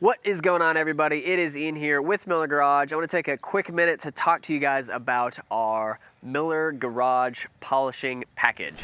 What is going on, everybody? It is Ian here with Miller Garage. I want to take a quick minute to talk to you guys about our Miller Garage polishing package.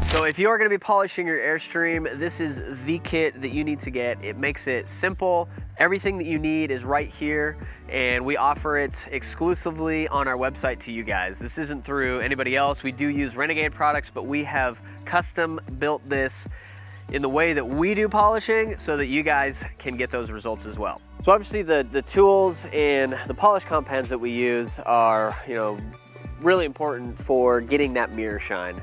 So if you are going to be polishing your Airstream, this is the kit that you need to get. It makes it simple. Everything that you need is right here, and we offer it exclusively on our website to you guys. This isn't through anybody else. We do use Renegade products, but we have custom built this in the way that we do polishing so that you guys can get those results as well. So obviously the tools and the polish compounds that we use are, really important for getting that mirror shine.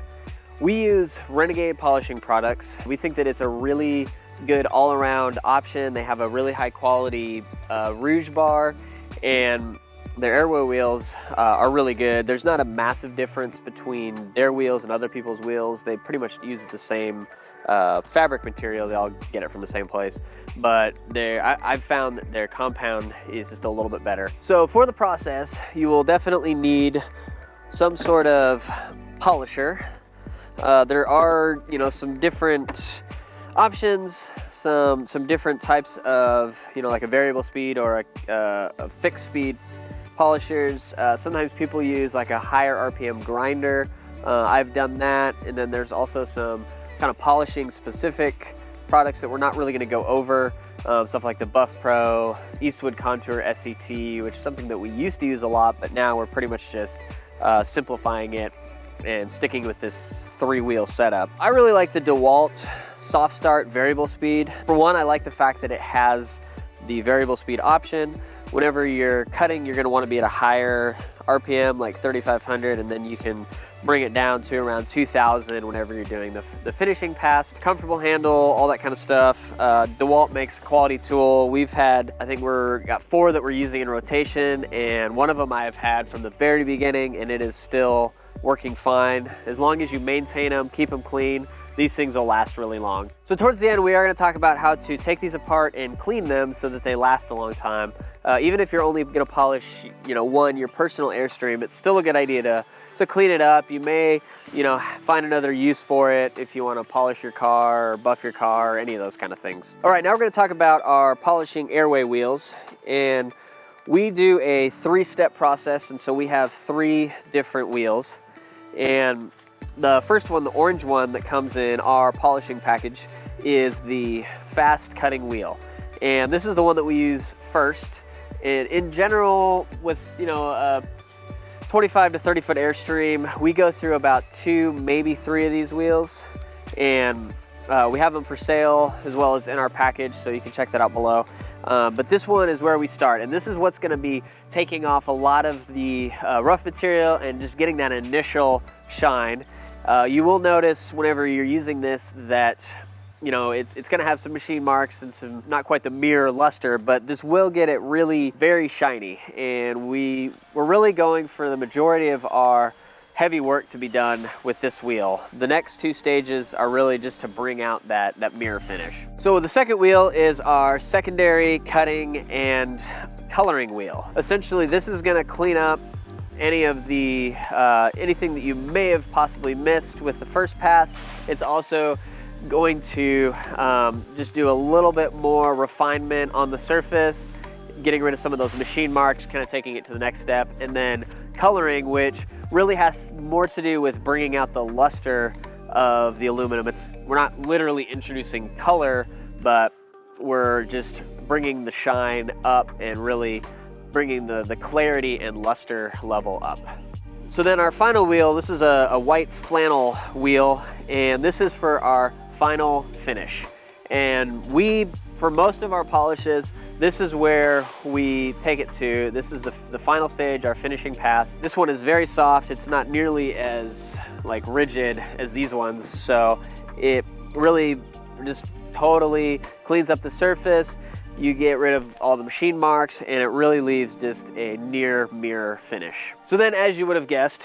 We use Renegade polishing products. We think that it's a really good all-around option. They have a really high quality rouge bar, and their airway wheels are really good. There's not a massive difference between their wheels and other people's wheels. They pretty much use the same fabric material. They all get it from the same place, but I've found that their compound is just a little bit better. So for the process, you will definitely need some sort of polisher. There are, some different options, some different types of, like a variable speed or a fixed speed polishers. Sometimes people use like a higher RPM grinder. I've done that. And then there's also some kind of polishing specific products that we're not really going to go over. Stuff like the Buff Pro, Eastwood Contour SET, which is something that we used to use a lot, but now we're pretty much just simplifying it and sticking with this 3-wheel setup. I really like the DeWalt Soft Start variable speed. For one, I like the fact that it has the variable speed option. Whenever you're cutting, you're gonna wanna be at a higher RPM, like 3,500, and then you can bring it down to around 2,000 whenever you're doing the finishing pass. Comfortable handle, all that kind of stuff. DeWalt makes a quality tool. We've had, I think got 4 that we're using in rotation, and one of them I have had from the very beginning, and it is still working fine. As long as you maintain them, keep them clean, these things will last really long. So towards the end, we are going to talk about how to take these apart and clean them so that they last a long time. Even if you're only going to polish, your personal Airstream, it's still a good idea to clean it up. You may, find another use for it if you want to polish your car or buff your car or any of those kind of things. All right, now we're going to talk about our polishing airway wheels, and we do a 3-step process, and so we have 3 different wheels. And the first one, the orange one that comes in our polishing package, is the fast cutting wheel. And this is the one that we use first. And in general, with a 25 to 30 foot Airstream, we go through about 2, maybe 3 of these wheels. And we have them for sale as well as in our package, so you can check that out below. But this one is where we start, and this is what's going to be taking off a lot of the rough material and just getting that initial shine. You will notice whenever you're using this that it's going to have some machine marks and some not quite the mirror luster, but this will get it really very shiny. And we're really going for the majority of our heavy work to be done with this wheel. The next 2 stages are really just to bring out that mirror finish. So the second wheel is our secondary cutting and coloring wheel. Essentially, this is going to clean up any of the anything that you may have possibly missed with the first pass. It's also going to just do a little bit more refinement on the surface, getting rid of some of those machine marks, kind of taking it to the next step, and then coloring, which really has more to do with bringing out the luster of the aluminum. We're not literally introducing color, but we're just bringing the shine up and really bringing the clarity and luster level up. So then our final wheel, this is a white flannel wheel, and this is for our final finish. And for most of our polishes, this is where we take it to. This is the final stage, our finishing pass. This one is very soft. It's not nearly as rigid as these ones, so it really just totally cleans up the surface. You get rid of all the machine marks, and it really leaves just a near mirror finish. So then, as you would have guessed,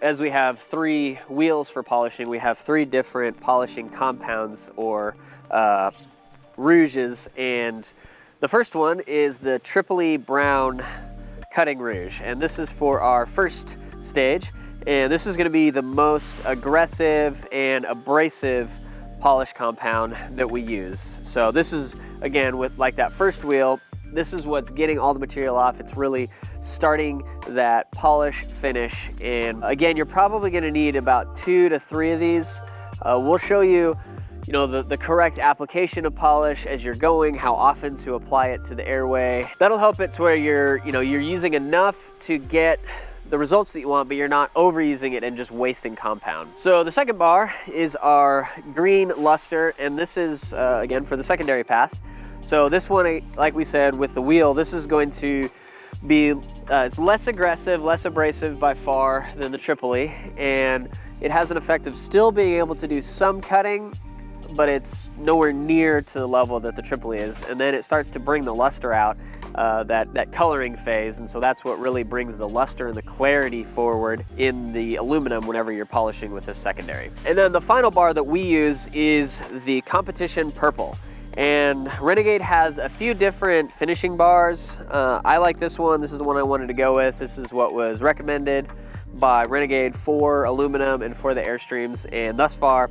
as we have 3 wheels for polishing, we have 3 different polishing compounds or rouges, and the first one is the Tripoli Brown Cutting Rouge, and this is for our first stage. And this is going to be the most aggressive and abrasive polish compound that we use. So this is, again, with like that first wheel, this is what's getting all the material off. It's really starting that polish finish. And again, you're probably going to need about 2 to 3 of these. We'll show you, the correct application of polish as you're going, how often to apply it to the airway. That'll help it to where you're using enough to get the results that you want, but you're not overusing it and just wasting compound. So the second bar is our green luster, and this is, again, for the secondary pass. So this one, like we said, with the wheel, this is going to be, it's less aggressive, less abrasive by far than the Tripoli, and it has an effect of still being able to do some cutting, but it's nowhere near to the level that the Tripoli is. And then it starts to bring the luster out, that coloring phase, and so that's what really brings the luster and the clarity forward in the aluminum whenever you're polishing with this secondary. And then the final bar that we use is the Competition Purple. And Renegade has a few different finishing bars. I like this one. This is the one I wanted to go with. This is what was recommended by Renegade for aluminum and for the Airstreams, and thus far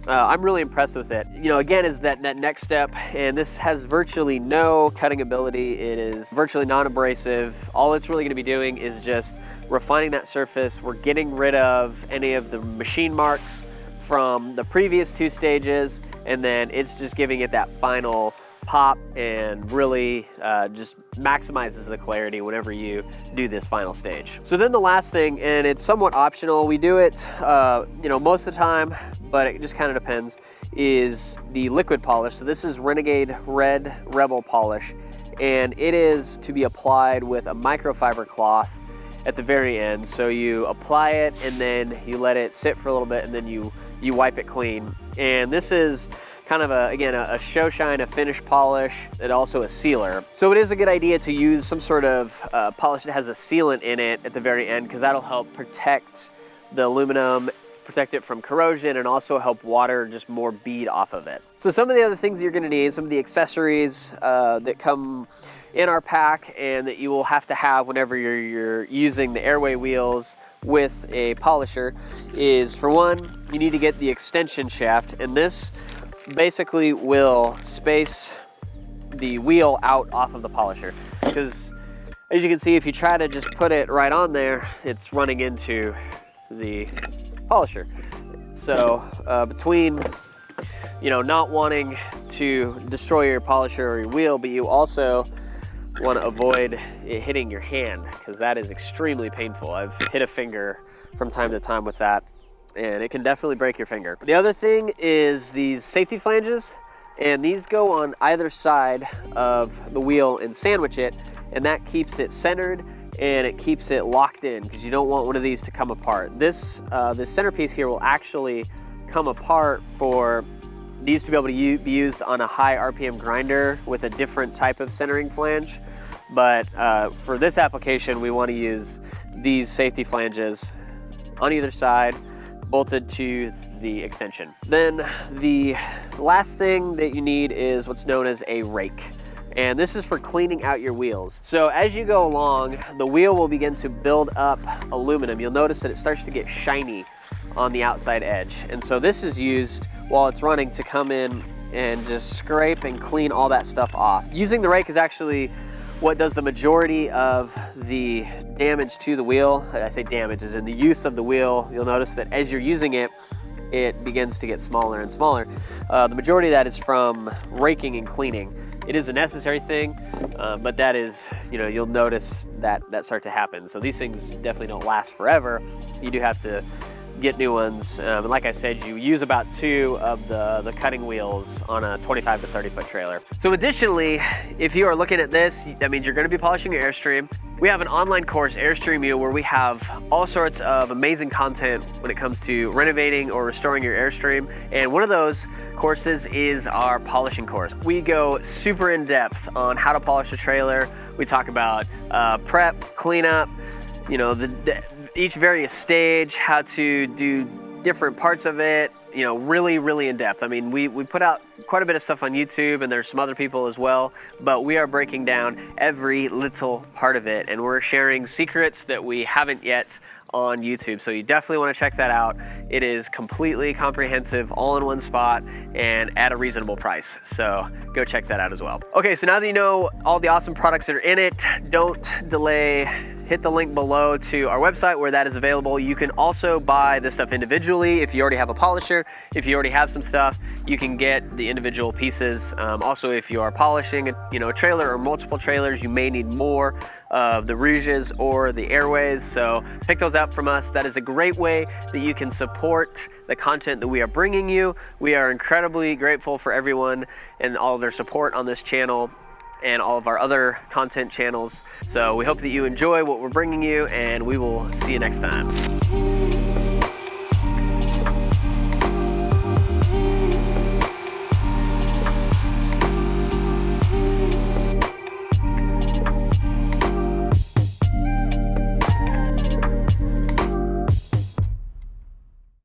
I'm really impressed with it. Again, is that next step, and this has virtually no cutting ability. It is virtually non-abrasive. All it's really going to be doing is just refining that surface. We're getting rid of any of the machine marks from the previous 2 stages, and then it's just giving it that final pop and really just maximizes the clarity whenever you do this final stage. So then the last thing, and it's somewhat optional, we do it most of the time, but it just kind of depends, is the liquid polish. So this is Renegade Red Rebel polish, and it is to be applied with a microfiber cloth at the very end. So you apply it and then you let it sit for a little bit, and then you wipe it clean. And this is kind of a show shine, a finish polish, and also a sealer. So it is a good idea to use some sort of polish that has a sealant in it at the very end, because that'll help protect the aluminum, protect it from corrosion, and also help water just more bead off of it. So some of the other things you're going to need, some of the accessories that come in our pack and that you will have to have whenever you're using the airway wheels with a polisher, is, for one, you need to get the extension shaft, and this basically will space the wheel out off of the polisher, because as you can see, if you try to just put it right on there, it's running into the polisher. So between not wanting to destroy your polisher or your wheel, but you also want to avoid it hitting your hand, because that is extremely painful. I've hit a finger from time to time with that, and it can definitely break your finger. The other thing is these safety flanges, and these go on either side of the wheel and sandwich it, and that keeps it centered and it keeps it locked in, because you don't want one of these to come apart. This centerpiece here will actually come apart for these to be able to be used on a high RPM grinder with a different type of centering flange. But for this application, we want to use these safety flanges on either side, bolted to the extension. Then the last thing that you need is what's known as a rake. And this is for cleaning out your wheels. So as you go along, the wheel will begin to build up aluminum. You'll notice that it starts to get shiny on the outside edge. And so this is used while it's running to come in and just scrape and clean all that stuff off. Using the rake is actually what does the majority of the damage to the wheel. I say damage as in the use of the wheel. You'll notice that as you're using it, it begins to get smaller and smaller. The majority of that is from raking and cleaning. It is a necessary thing, but that is, you'll notice that start to happen. So these things definitely don't last forever. You do have to get new ones. And like I said, you use about 2 of the cutting wheels on a 25 to 30 foot trailer. So additionally, if you are looking at this, that means you're going to be polishing your Airstream. We have an online course, Airstream U, where we have all sorts of amazing content when it comes to renovating or restoring your Airstream. And one of those courses is our polishing course. We go super in depth on how to polish a trailer. We talk about prep, cleanup, each various stage, how to do different parts of it, really in depth. I mean, we put out quite a bit of stuff on YouTube, and there's some other people as well, but we are breaking down every little part of it, and we're sharing secrets that we haven't yet on YouTube. So you definitely want to check that out. It is completely comprehensive, all in one spot, and at a reasonable price. So go check that out as well. Okay, so now that you know all the awesome products that are in it, don't delay. Hit the link below to our website where that is available. You can also buy this stuff individually if you already have a polisher. If you already have some stuff, you can get the individual pieces. Also, if you are polishing a trailer or multiple trailers, you may need more of the rouges or the airways. So pick those up from us. That is a great way that you can support the content that we are bringing you. We are incredibly grateful for everyone and all of their support on this channel and all of our other content channels. So we hope that you enjoy what we're bringing you, and we will see you next time.